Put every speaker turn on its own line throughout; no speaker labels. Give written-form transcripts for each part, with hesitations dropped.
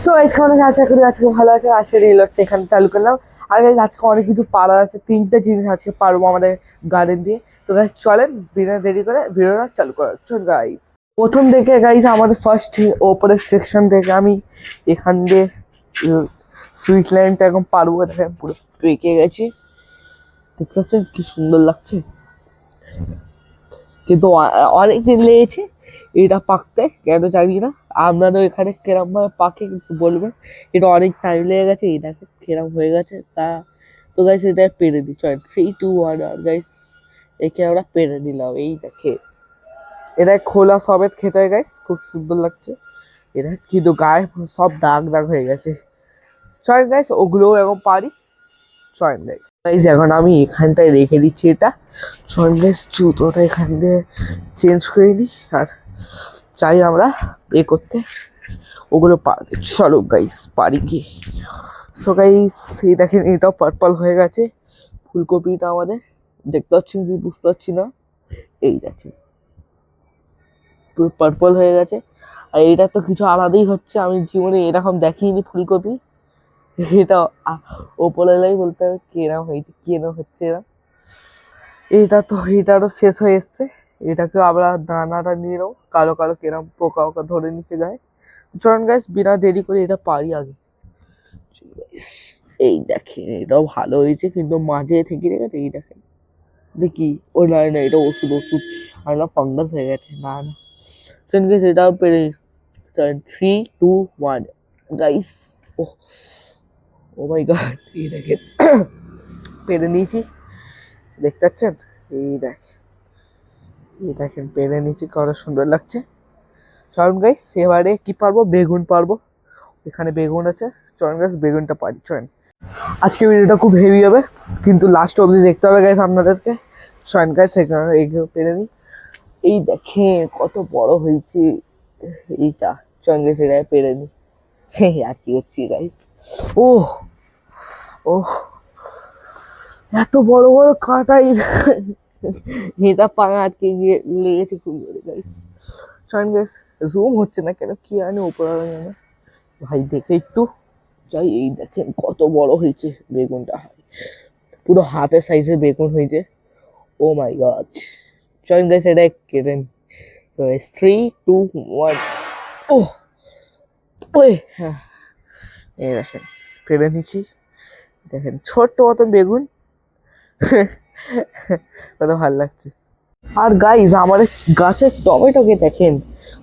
So এখানে আশা করি আজকে ভালো আছে। আজকে রিলটা এখানে চালু করলাম। আর গাইস আজকে অনেক কিছু পাড়ার আছে, 3টে জিনিস আজকে পারবো আমাদের গার্ডেন দিয়ে। তো গাইস চলেন বিনা দেরি করে ভিডিওটা চালু করা চল গাইস। প্রথম দেখে গাইস আমাদের ফার্স্ট ওপরের সেকশন থেকে আমি এখান দিয়ে সুইট লাইনটা এখন পারবো। দেখেন পুরো পেকে গেছি, দেখতে পাচ্ছেন কি সুন্দর লাগছে, কিন্তু অনেক দিন লেগেছে এটা পাকতে, কেন জানি না। আপনারও এখানে কেরম ভাবে পাকে কিছু বলবেন। এটা অনেক টাইম লেগে গেছে, এটাকে কেরম হয়ে গেছে তা। তো গাইস এটা পেরে দিই, চল 3, 2, 1 আর গাইস একে আমরা পেরে দিলাম। এই দেখে এটা খোলা সবেত খেতে হয় গাইস, খুব সুন্দর লাগছে। এটা কিন্তু গায়ে সব দাগ দাগ হয়ে গেছে। চল গাইস ওগুলোও এখন পারি। চল গাইস গাইস এখন আমি এখানটায় রেখে দিচ্ছি এটা। চল গাইস জুতোটা এখান দিয়ে চেঞ্জ করে নিই আর চাই আমরা এ করতে ওগুলো পারতে। চলো গাইস পারি কি। সো গাইস এই দেখেন এটাও পার্পল হয়ে গেছে ফুলকপিটা আমাদের, দেখতে পাচ্ছেন কি বুঝতে পারছি না। এই দেখেন পুরো পার্পল হয়ে গেছে। আর এটা তো কিছু আলাদাই হচ্ছে, আমি জীবনে এরকম দেখিনি ফুলকপি। এটা ওপরলাই বলতে হবে কেরম হয়েছে কেরম হচ্ছে এরা। এটারও শেষ হয়ে এসছে। এটাকেও আমরা দানাটা নিয়ে নেবো, কালো কালো কেরম পোকা ওকা ধরে নিচে গায়ে। চলুন গাইস বিনা দেরি করে এটা পারি আগে। এই দেখেন এটাও ভালো হয়েছে, কিন্তু মাঝে থেকে গেছে। এই দেখেন দেখি ও না না এটা ওষুধ ওষুধ আর ফাঙ্গাস হয়ে গেছে। না না চলুন গাইস এটাও পেরে 3, 2, 1 গাইস। ও ও মাই গড এই দেখেন পেরে নিয়েছি, দেখতে পাচ্ছেন। এই দেখেন পেরে নিয়েছি, কত সুন্দর লাগছে। চলুন গাইস এবারে কি পারবো, বেগুন পারবো। এখানে বেগুন আছে, চলুন গাইস বেগুনটা পারি চলুন। আজকে ভিডিওটা খুব হেভি হবে, কিন্তু লাস্ট অবধি দেখতে হবে গাইস আপনাদেরকে। চলুন গাইস এইগুলো পেরে নিই। এই দেখেন কত বড় হয়েছে এইটা। চলুন গাইস এটা পেরে নিই। আর কি হচ্ছে গাইস। ও ও এত বড় বড় কাঁটা এটা পাঙা আটকে গিয়ে লেগেছে খুব জোরে গাইস। চলেন গাইস জুম হচ্ছে না কেন কি জানি উপরে জানে ভাই, দেখে একটু যাই। এই দেখেন কত বড় হয়েছে বেগুনটা, পুরো হাতের সাইজের বেগুন হয়েছে। ও মাই গড চলেন গাইস এটা কেটে নিই। 3, 2, 1 ও ওই হ্যাঁ এই দেখেন কেটে নিচ্ছি। দেখেন ছোট্ট মতন বেগুন, কত ভালো লাগছে। আর গাইজ আমার গাছের টমেটোকে দেখেন,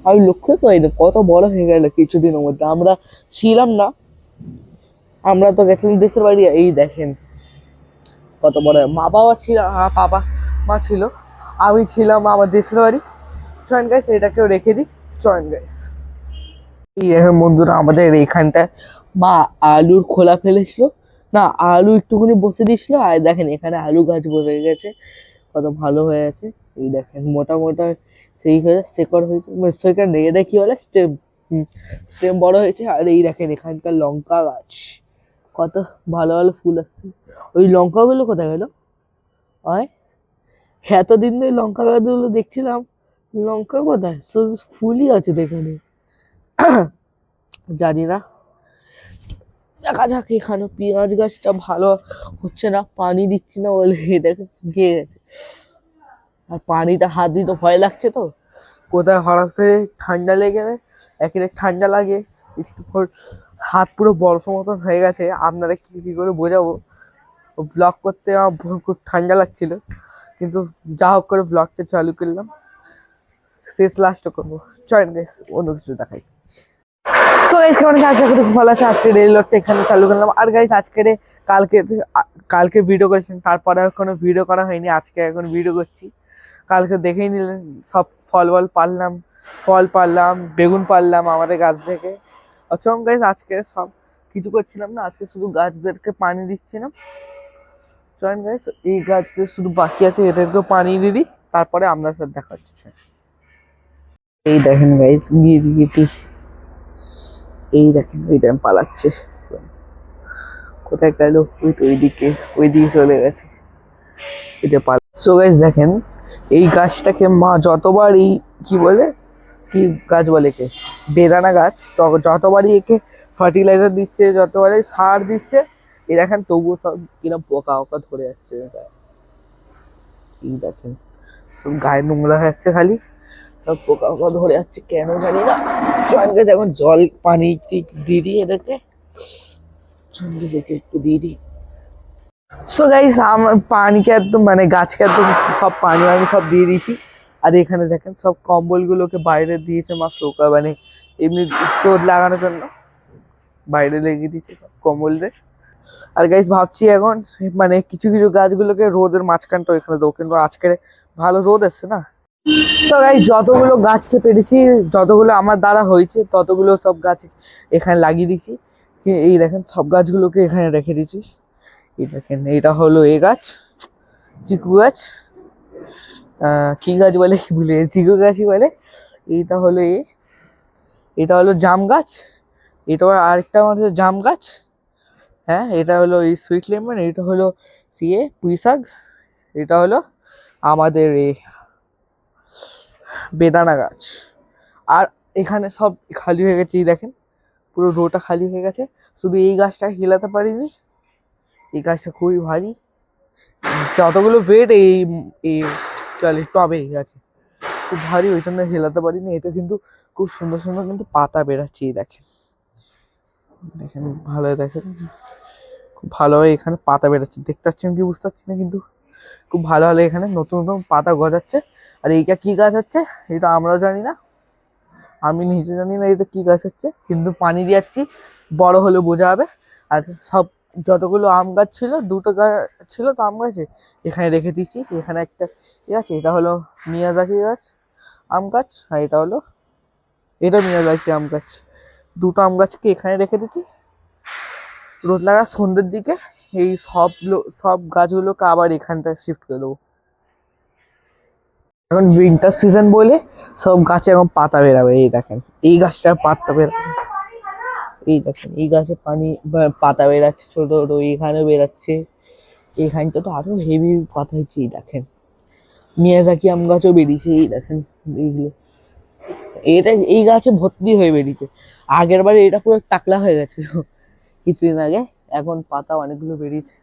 আমি লক্ষ্য করিনি কত বড় হয়ে গেল কিছুদিনের মধ্যে। আমরা ছিলাম না, আমরা তো গেছিলাম দেশের বাড়ি। এই দেখেন কত বড়। মা বাবা ছিল, বাবা মা ছিল, আমি ছিলাম আমার দেশের বাড়ি। চয়েন গাইস এটাকেও রেখে দিই। চয়েন গাইস এই দেখেন বন্ধুরা আমাদের এইখানটা মা আলুর খোলা ফেলেছিল, না আলু একটুখানি বসে দিয়েছিল। আর দেখেন এখানে আলু গাছ বসে গেছে, কত ভালো হয়ে আছে। এই দেখেন মোটা মোটা সেই হয়েছে শেকড় হয়েছে, সেখানে এটা কি বলে স্টেম, স্টেম বড় হয়েছে। আর এই দেখেন এখানকার লঙ্কা গাছ কত ভালো ভালো ফুল আসছে। ওই লঙ্কাগুলো কোথায় গেল? হয় এতদিন ধরে লঙ্কা গাছগুলো দেখছিলাম, লঙ্কা কোথায়? শুধু ফুলই আছে এখানে, জানি না। দেখা যাক। এখানে পেঁয়াজ গাছটা ভালো হচ্ছে না, পানি দিচ্ছি না বলে দেখে শুকিয়ে গেছে। আর পানিটা হাত দিতে ভয় লাগছে, তো কোথায় হঠাৎ করে ঠান্ডা লেগে যাবে। একেবারে ঠান্ডা লাগে একটু পর, হাত পুরো বরফ মতন হয়ে গেছে। আপনারা কি করে বোঝাবো, ব্লগ করতে আমার খুব ঠান্ডা লাগছিল, কিন্তু যা হোক করে ব্লগটা চালু করলাম। শেষ লাস্টও করবো। চয়েন গাইস অন্য কিছু দেখাই। তো গাইস কেমন আছে, আশা করি খুব ভালো আছে। আজকে ডেইলি ব্লগটা এখানে চালু করলাম। আর গাইস আজকের কালকে ভিডিও করেছেন, তারপরে আর কোনো ভিডিও করা হয়নি। আজকে এখন ভিডিও করছি। কালকে দেখেই নিলেন সব ফল পারলাম, ফল পারলাম, বেগুন পারলাম আমাদের গাছ থেকে। অচম গাইস আজকে সব কিছু করছিলাম না, আজকে শুধু গাছদেরকে পানি দিচ্ছিলাম। চয়েন গাইস এই গাছটা শুধু বাকি আছে, এদেরকেও পানি দিয়ে দিই, তারপরে আপনার সাথে দেখা হচ্ছে। এই দেখেন গাইস গিরগিটি, এই দেখেন ওই টাইম পালাচ্ছে, কোথায় গেল? ওইদিকে চলে গেছে। এটা সো গাইস দেখেন এই গাছটাকে মা যতবার এই কি বলে, কি গাছ বলে কে, বেদানা গাছ, তো যতবারই একে ফার্টিলাইজার দিচ্ছে, যতবারে সার দিচ্ছে, এই দেখেন তবুও সব কিরম পোকা ওকা ধরে যাচ্ছে। এই দেখেন সব গায়ে নোংরা হয়ে যাচ্ছে, খালি সব পোকা ওকা ধরে যাচ্ছে কেন জানি না। সঙ্গে এখন জল পানি দিয়ে দিই এদেরকে, সঙ্গে একটু দিয়ে দিই। সো গাইস আমার পানিকে একদম মানে গাছকে একদম সব পানি আমি সব দিয়ে দিয়েছি। আর এখানে দেখেন সব কম্বলগুলোকে বাইরে দিয়েছে মা শোকা, মানে এমনি রোদ লাগানোর জন্য বাইরে লেগে দিয়েছে সব কম্বলরে। আর গাইস ভাবছি এখন মানে কিছু কিছু গাছগুলোকে রোদের মাঝখানটা এখানে দেবো, কিন্তু আজকে ভালো রোদ এসছে না। সো গাইস যতগুলো গাছকে পেরেছি, যতগুলো আমার দ্বারা হয়েছে ততগুলো সব গাছ এখানে লাগিয়ে দিয়েছি। এই দেখেন সব গাছগুলোকে এখানে রেখে দিয়েছি। এই দেখেন এটা হলো এ গাছ, চিকু গাছ, কি গাছ বলে ভুলে গেছি, চিকু গাছই বলে। এইটা হলো এটা হলো জাম গাছ, এটা আরেকটা আমাদের জাম গাছ। হ্যাঁ এটা হলো এই সুইট লেমন, এটা হলো পুঁই শাক, এটা হলো আমাদের বেদানা গাছ। আর এখানে সব খালি হয়ে গেছে, এই দেখেন পুরো রোটা খালি হয়ে গেছে। শুধু এই গাছটা হিলাতে পারিনি, এই গাছটা খুবই ভারী, যতগুলো ওয়েট এই চলে টবে গেছে খুব ভারী, ওই জন্য হেলাতে পারিনি। এতে কিন্তু খুব সুন্দর সুন্দর কিন্তু পাতা বেরাচ্ছে, এই দেখেন দেখেন ভালো দেখেন, খুব ভালোভাবে এখানে পাতা বেরাচ্ছে, দেখতে পাচ্ছেন কি বুঝতে পারছি না, কিন্তু খুব ভালো ভালো এখানে নতুন নতুন পাতা গজাচ্ছে। আর এইটা কি গাছ হচ্ছে এটা আমরাও জানি না, আমি নিজে জানি না এটা কি গাছ হচ্ছে, কিন্তু পানি দিচ্ছি, বড় হলে বোঝা হবে। আর সব যতগুলো আম গাছ ছিল, দুটো গাছ ছিল তো আম গাছে, এখানে রেখে দিচ্ছি। এখানে একটা ঠিক আছে, এটা হলো মিয়াজাকি গাছ আম গাছ, আর এটা মিয়াজাকি আম গাছ। দুটো আম গাছকে এখানে রেখে দিচ্ছি, রোদ লাগা সন্ধ্যের দিকে এই সব গাছগুলোকে আবার এখানটা শিফট করে দেবো। এখন উইন্টার সিজন বলে সব গাছে এখন পাতা বেরাবে, এই দেখেন এই গাছটার পাতা বেরাবে, এই দেখেন এই গাছে পাতা বেরাচ্ছে ছোট ছোট, এখানে বেরাচ্ছে, এইখানটা তো আরো হেভি পাতা হচ্ছে। এই দেখেন মিয়াজাকি আম গাছও বেরিয়েছে, এই দেখেন এইগুলো, এই গাছে ভর্তি হয়ে বেরিয়েছে। আগের বারে এটা পুরো টাকলা হয়ে গেছে কিছুদিন আগে, এখন পাতা অনেকগুলো বেরিয়েছে।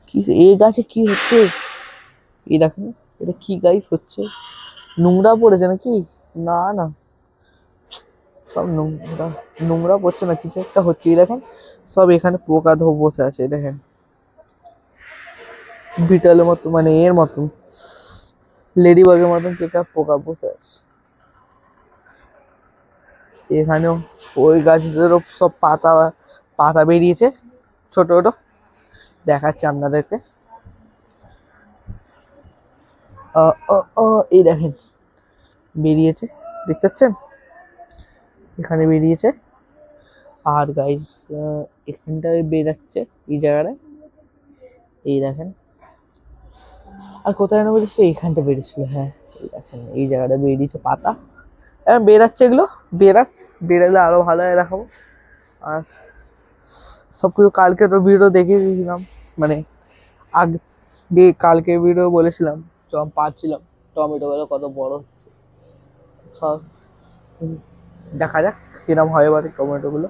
কি এই গাছে কি হচ্ছে, এই দেখেন এটা কি গাইস হচ্ছে, নোংরা পড়েছে নাকি? না না, সব নোংরা নোংরা পড়ছে না, কিছু একটা হচ্ছে। এই দেখেন সব এখানে পোকা বসে আছে, দেখেন বিটলের মতো, মানে এর মতন লেডি বাগের মতন কেটা পোকা বসে আছে এখানেও। ওই গাছদেরও সব পাতা পাতা বেরিয়েছে ছোট ছোট, দেখাচ্ছে আপনাদেরকে। এই দেখেন বেরিয়েছে, দেখতে পাচ্ছেন এখানে বেরিয়েছে। আর গাইস এখানটায় বেরাচ্ছে এই জায়গাটায়, এই দেখেন। আর কোথায় না বলেছিল এইখানটা বেরিয়েছিল, হ্যাঁ এই দেখেন এই জায়গাটা বেরিয়েছে পাতা, বেরাচ্ছে এগুলো, বেরালে আরো ভালো হয় দেখাবো। আর সব কিছু কালকে তো ভিডিও দেখে দিয়েছিলাম, মানে আগে কালকে ভিডিও বলেছিলাম পাচ্ছিলাম টমেটো গুলো কত বড় হচ্ছে, সব দেখা যাক কিরম হয় এবারে টমেটো গুলো।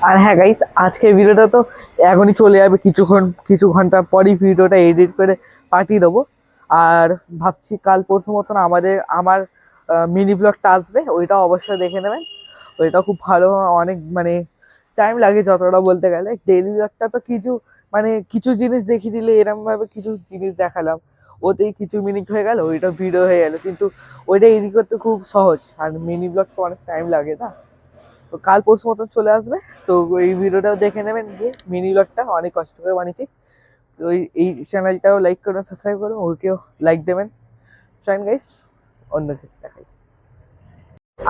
আর হ্যাঁ গাইস আজকের ভিডিওটা তো এখনই চলে যাবে, কিছু ঘন্টা পরই ভিডিওটা এডিট করে পাঠিয়ে দেবো। আর ভাবছি কাল পরশু মতন আমার মিনি ব্লগটা আসবে, ওইটা অবশ্যই দেখে নেবেন। ওইটা খুব ভালো, অনেক মানে টাইম লাগে যতটা বলতে গেলে। ডেইলি ব্লগটা তো কিছু জিনিস দেখিয়ে দিলে, এরকমভাবে কিছু জিনিস দেখালাম, ওতেই কিছু মিনিট হয়ে গেল, ওইটা ভিডিও হয়ে গেল, কিন্তু ওইটা এডিট করতে খুব সহজ। আর মিনি ব্লগটা অনেক টাইম লাগে না, তো কাল পরশু মতন চলে আসবে। তো এই ভিডিওটাও দেখে নেবেন, গিয়ে মিনি ব্লগটা অনেক কষ্ট করে বানিয়েছি। এই চ্যানেলটাও লাইক করবেন, সাবস্ক্রাইব করবেন, ওকেও লাইক দেবেন। চলেন গাইস অন্য কিছু দেখাই।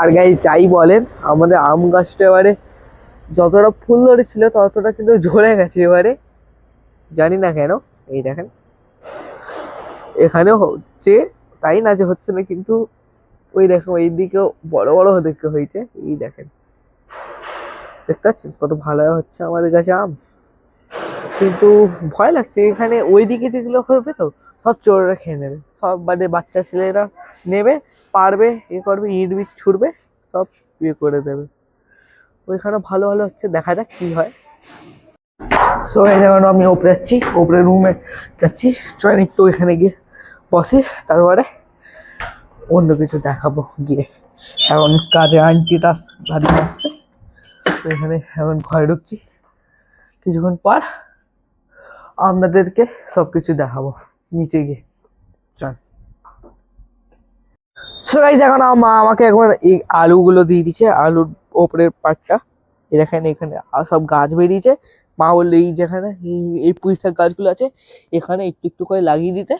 আর গাইস যাই বলেন, আমাদের আম গাছটা এবারে যতটা ফুল ধরেছিল ততটা কিন্তু ঝরে গেছে এবারে, জানি না কেন। এই দেখেন এখানেও হচ্ছে, তাই না যে হচ্ছে না, কিন্তু ওই দেখো এই দিকেও বড় বড় দেখতে হয়েছে। এই দেখেন দেখতে পাচ্ছেন কত ভালো হচ্ছে আমাদের কাছে আম, কিন্তু ভয় লাগছে এখানে ওইদিকে যেগুলো হবে তো সব চোররা খেয়ে নেবে, সব মানে বাচ্চা ছেলেরা নেবে, পারবে, করবে, ইট বিট ছুড়বে, সব করে দেবে। ওইখানে ভালো ভালো হচ্ছে, দেখা যাক কি হয়। সো এই এখন আমি ওপরে যাচ্ছি, ওপরে রুমে যাচ্ছি, চলেন একটু ওইখানে গিয়ে বসে তারপরে অন্য কিছু দেখাবো গিয়ে। এখন কাজে আন্টিটা দাঁড়িয়ে আসছে, তো এখানে এখন ঘরে ঢুকছি, কিছুক্ষণ পর আপনাদেরকে সবকিছু দেখাবো নিচে গিয়ে। চল। সো গাইস এখন মা আমাকে একবার এই আলুগুলো দিয়ে দিচ্ছে, আলুর ওপরের পাটটা দেখেন, এখানে সব গাছ বেরিয়েছে। মা বললো এই যেখানে এই পুঁই শাক গাছগুলো আছে এখানে একটু একটু করে লাগিয়ে দিতে।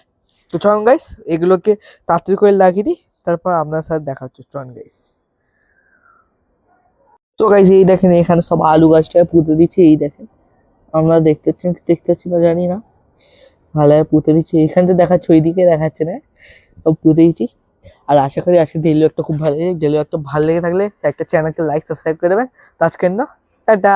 তো চলুন গাইস এগুলোকে তাড়াতাড়ি করে লাগিয়ে দিই, তারপর আপনার সাথে দেখা হচ্ছে। চলুন গাইস। তো গাইস এই দেখেন এখানে সব আলু গাছটা পুঁতে দিচ্ছে, এই দেখেন আপনারা দেখতে পাচ্ছেন না জানি না, ভালোভাবে পুঁতে দিচ্ছে। এখানটা দেখাচ্ছে, ওইদিকে দেখাচ্ছে না, সব পুঁতে দিচ্ছি। আর আশা করি আজকে ডেলি একটা খুব ভালো লেগে, ডেলি একটা ভালো লেগে থাকলে একটা চ্যানেলকে লাইক সাবস্ক্রাইব করে দেবেন। তো আজকের না, টাটা।